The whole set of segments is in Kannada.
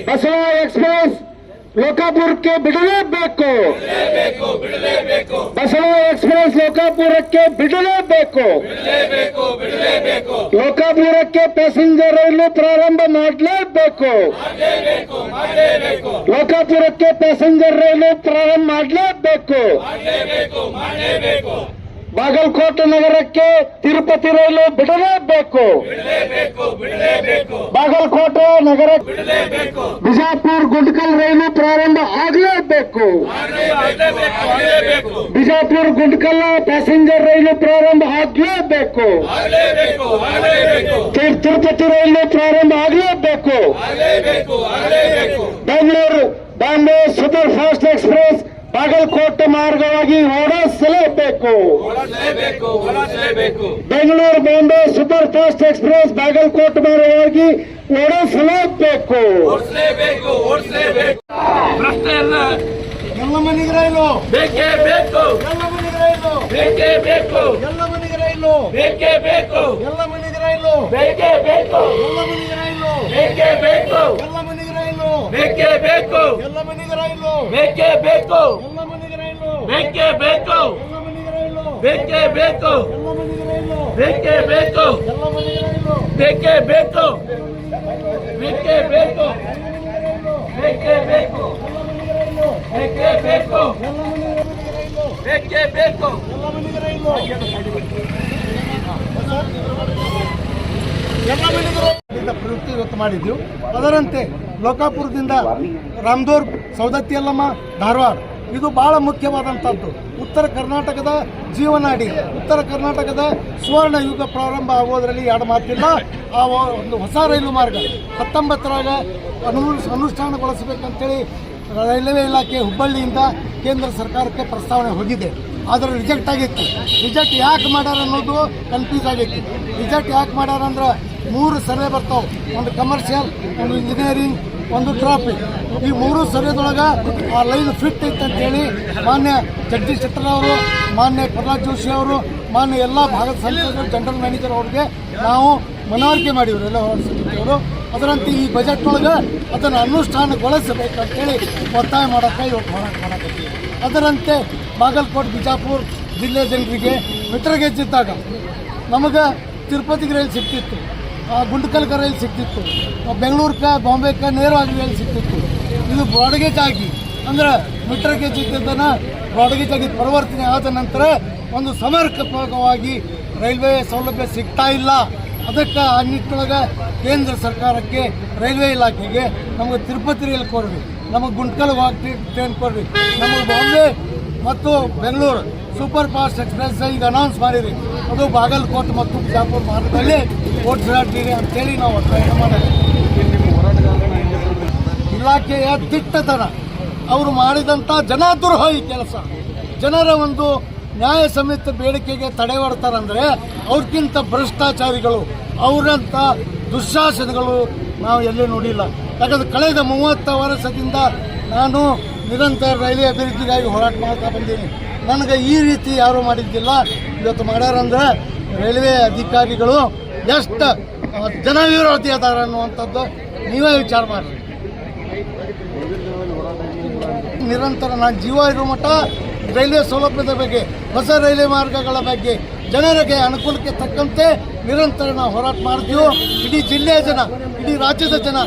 ಬಸವ ಎಕ್ಸ್ಪ್ರೆಸ್ ಲೋಕಾಪುರಕ್ಕೆ ಬಿಡಲೇಬೇಕು. ಬಸವ ಎಕ್ಸ್ಪ್ರೆಸ್ ಲೋಕಾಪುರಕ್ಕೆ ಬಿಡಲೇಬೇಕು. ಲೋಕಾಪುರಕ್ಕೆ ಪ್ಯಾಸೆಂಜರ್ ರೈಲು ಪ್ರಾರಂಭ ಮಾಡಲೇಬೇಕು. ಲೋಕಾಪುರಕ್ಕೆ ಪ್ಯಾಸೆಂಜರ್ ರೈಲು ಪ್ರಾರಂಭ ಮಾಡಲೇಬೇಕು. ಬಾಗಲಕೋಟೆ ನಗರಕ್ಕೆ ತಿರುಪತಿ ರೈಲು ಬಿಡಲೇಬೇಕು. ಬಾಗಲಕೋಟೆ ನಗರ ಬಿಜಾಪುರ ಗುಂಡ್ಕಲ್ ರೈಲು ಪ್ರಾರಂಭ ಆಗಲೇಬೇಕು. ಬಿಜಾಪುರ ಗುಂಡ್ಕಲ್ ಪ್ಯಾಸೆಂಜರ್ ರೈಲು ಪ್ರಾರಂಭ ಆಗಲೇಬೇಕು. ತಿರುಪತಿ ರೈಲು ಪ್ರಾರಂಭ ಆಗಲೇಬೇಕು. Bengaluru Bombay super fast express Bagalkote ಮಾರ್ಗವಾಗಿ ಓಡಿಸಲೇಬೇಕು. Bengaluru Bombay super fast express Bagalkote ಮಾರ್ಗವಾಗಿ ಓಡಿಸಲೇಬೇಕು. ಎಲ್ಲ ಮನೆಗೆ ರೈಲು ಬೇಕೇ ಬೇಕು. ಎಲ್ಲ ಮನೆಗೆ ರೈಲು ಬೇಕೇ ಬೇಕು. ಎಲ್ಲ ಮನೆಗೆ ರೈಲು ಬೇಕೇ ಬೇಕು. ಎಲ್ಲ ಮನೆಗೆ ರೈಲು ಬೇಕೇ ಬೇಕು. ಎಲ್ಲ ಮನೆಗೆ ರೈಲು ಬೇಕೇ ಬೇಕು. ಎಲ್ಲ ಮನೆಗೆ ರೈಲು ಬೇಕೇ ಬೇಕು. ಎಲ್ಲ ಮನೆಗೆ ರೈಲು ಬೇಕೇ ಬೇಕು. ಎಲ್ಲ ಮನೆಗೆ ರೈಲು ಬೇಕೇ ಬೇಕು. ಎಲ್ಲ ಮನೆಗೆ ರೈಲು ಬೇಕೇ ಬೇಕು. ಎಲ್ಲ ಮನೆಗೆ ರೈಲು ಬೇಕೇ ಬೇಕು. ಎಲ್ಲ ಮನೆಗೆ ರೈಲು ಬೇಕೇ ಬೇಕು. ಬೇಕೇ ಬೇಕು. ಬೇಕೇ ಬೇಕು. ಬೇಕೇ ಬೇಕು. ಬೇಕೇ ಬೇಕು. ಎಲ್ಲ ಮನೆಗೆ ರೈಲು ಎಲ್ಲ ಮನೆಗೆ ರೈಲು ಪ್ರವೃತ್ತಿ ಇವತ್ತು ಮಾಡಿದ್ವಿ. ಅದರಂತೆ ಲೋಕಾಪುರದಿಂದ ರಾಮದೂರ್, ಸೌದತ್ತಿ ಯಲ್ಲಮ್ಮ, ಧಾರವಾಡ ಇದು ಬಹಳ ಮುಖ್ಯವಾದಂಥದ್ದು. ಉತ್ತರ ಕರ್ನಾಟಕದ ಜೀವನಾಡಿ, ಉತ್ತರ ಕರ್ನಾಟಕದ ಸುವರ್ಣ ಯುಗ ಪ್ರಾರಂಭ ಆಗೋದ್ರಲ್ಲಿ ಎರಡು ಮಾತಿಲ್ಲ. ಆ ಒಂದು ಹೊಸ ರೈಲು ಮಾರ್ಗ 19ರಾಗ ಅನುಷ್ಠಾನಗೊಳಿಸಬೇಕಂತೇಳಿ ರೈಲ್ವೆ ಇಲಾಖೆ ಹುಬ್ಬಳ್ಳಿಯಿಂದ ಕೇಂದ್ರ ಸರ್ಕಾರಕ್ಕೆ ಪ್ರಸ್ತಾವನೆ ಹೋಗಿದೆ. ಆದರೆ ರಿಜೆಕ್ಟ್ ಆಗಿತ್ತು. ರಿಜೆಕ್ಟ್ ಯಾಕೆ ಮಾಡ್ಯಾರ ಅನ್ನೋದು ಕನ್ಫ್ಯೂಸ್ ಆಗೈತಿ. ರಿಜೆಕ್ಟ್ ಯಾಕೆ ಮಾಡ್ಯಾರ ಅಂದ್ರೆ 3 ಸರ್ವೆ ಬರ್ತಾವೆ. ಒಂದು ಕಮರ್ಷಿಯಲ್, ಒಂದು ಇಂಜಿನಿಯರಿಂಗ್, ಒಂದು ಟ್ರಾಫಿಕ್. ಈ 3 ಸರ್ವೆದೊಳಗೆ ಆ ಲೈನ್ ಫಿಟ್ ಐತೆ ಅಂತೇಳಿ ಮಾನ್ಯ ಜಗದೀಶ್ ಶೆಟ್ಟರ್ ಅವರು, ಮಾನ್ಯ ಪ್ರಹ್ಲಾದ್ ಜೋಶಿ ಅವರು, ಮಾನ್ಯ ಎಲ್ಲ ಭಾಗದ ಸಂಸದರು, ಜನರಲ್ ಮ್ಯಾನೇಜರ್ ಅವ್ರಿಗೆ ನಾವು ಮನವರಿಕೆ ಮಾಡಿದ್ರು ಎಲ್ಲ ಅವರು. ಅದರಂತೆ ಈ ಬಜೆಟ್ ಒಳಗೆ ಅದನ್ನು ಅನುಷ್ಠಾನಗೊಳಿಸಬೇಕಂತೇಳಿ ಒತ್ತಾಯ ಮಾಡೋಕ್ಕೆ ಇವತ್ತು ಹೋರಾಟ ಮಾಡಕತ್ತೀವಿ. ಅದರಂತೆ ಬಾಗಲಕೋಟೆ, ಬಿಜಾಪುರ ಜಿಲ್ಲೆ ಜನರಿಗೆ ಮೀಟರ್ ಗೇಜ್ ಇದ್ದಾಗ ನಮಗೆ ತಿರುಪತಿಗೆ ರೈಲು ಸಿಗ್ತಿತ್ತು, ಗುಂಡ್ಕಲ್ಗೆ ರೈಲು ಸಿಗ್ತಿತ್ತು, ಬೆಂಗಳೂರಿಗೆ ಬಾಂಬೆಗೆ ನೇರವಾಗಿ ರೈಲು ಸಿಗ್ತಿತ್ತು. ಇದು ಬ್ರಾಡ್ಗೇಜ್ ಆಗಿ ಅಂದ್ರೆ ಮೀಟರ್ ಗೇಜ್ ಇದ್ದದನ್ನು ಬ್ರಾಡ್ಗೇಜ್ ಆಗಿ ಪರಿವರ್ತನೆ ಆದ ನಂತರ ಒಂದು ಸಮರ್ಪಕವಾಗಿ ರೈಲ್ವೆ ಸೌಲಭ್ಯ ಸಿಗ್ತಾ ಇಲ್ಲ. ಅದಕ್ಕೆ ಆ ನಿಟ್ಟಿನೊಳಗೆ ಕೇಂದ್ರ ಸರ್ಕಾರಕ್ಕೆ, ರೈಲ್ವೆ ಇಲಾಖೆಗೆ ನಮಗೆ ತಿರುಪತಿ ರೈಲು ಕೊಡ್ರಿ, ನಮಗೆ ಗುಂಟ್ಕಲ್ಗೆ ಹೋಗಿ ಟ್ರೈನ್ ಕೊಡ್ರಿ, ನಮಗೆ ಬಾಂಬೆ ಮತ್ತು ಬೆಂಗಳೂರು ಸೂಪರ್ ಫಾಸ್ಟ್ ಎಕ್ಸ್ಪ್ರೆಸ್ ಈಗ ಅನೌನ್ಸ್ ಮಾಡಿರಿ, ಅದು ಬಾಗಲಕೋಟೆ ಮತ್ತು ಬಿಜಾಪುರ ಮಾರ್ಗದಲ್ಲಿ ಓಡಿಸ್ಲಾಡ್ತೀರಿ ಅಂತೇಳಿ ನಾವು ಒತ್ತಾಯ ಮಾಡಿದ್ವಿ. ಇಲಾಖೆಯ ದಿಟ್ಟತನ, ಅವರು ಮಾಡಿದಂಥ ಜನಾದ್ರೋಹಿ ಕೆಲಸ, ಜನರ ಒಂದು ನ್ಯಾಯ ಸಮೇತ ಬೇಡಿಕೆಗೆ ತಡೆ ಒಡ್ತಾರಂದರೆ ಅವ್ರಿಗಿಂತ ಭ್ರಷ್ಟಾಚಾರಿಗಳು, ಅವರಂಥ ದುಶ್ಯಾಸನಗಳು ನಾವು ಎಲ್ಲೂ ನೋಡಿಲ್ಲ. ಯಾಕಂದರೆ ಕಳೆದ 30 ವರ್ಷದಿಂದ ನಾನು ನಿರಂತರ ರೈಲ್ವೆ ಅಭಿವೃದ್ಧಿಗಾಗಿ ಹೋರಾಟ ಮಾಡ್ತಾ ಬಂದೀನಿ. ನನಗೆ ಈ ರೀತಿ ಯಾರೂ ಮಾಡಿದ್ದಿಲ್ಲ. ಇವತ್ತು ಮಾಡ್ಯಾರಂದ್ರೆ ರೈಲ್ವೆ ಅಧಿಕಾರಿಗಳು ಎಷ್ಟು ಜನವಿರೋಧಿ ಅದಾರ ಅನ್ನುವಂಥದ್ದು ನೀವೇ ವಿಚಾರ ಮಾಡಿರಿ. ನಿರಂತರ ನಾನು ಜೀವ ಇರೋ ಮಟ್ಟ ರೈಲ್ವೆ ಸೌಲಭ್ಯದ ಬಗ್ಗೆ, ಹೊಸ ರೈಲ್ವೆ ಮಾರ್ಗಗಳ ಬಗ್ಗೆ, ಜನರಿಗೆ ಅನುಕೂಲಕ್ಕೆ ತಕ್ಕಂತೆ ನಿರಂತರ ನಾವು ಹೋರಾಟ ಮಾಡ್ತೀವಿ. ಇಡೀ ಜಿಲ್ಲೆಯ ಜನ, ಇಡೀ ರಾಜ್ಯದ ಜನ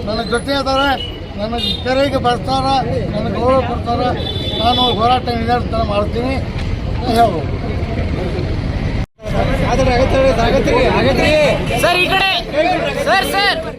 ನನ್ನ ಜೊತೆ ಅದಾರೆ, ನನಗೆ ತೆರೆಗೆ ಬರ್ತಾರ, ನನಗೆ ಗೌರವ ಕೊಡ್ತಾರೆ. ನಾನು ಹೋರಾಟ ನಿರಂತರ ಮಾಡ್ತೀನಿ ಹೇಳ್ಬೋದು. ಸರ್ ಈ ಕಡೆ ಸರ್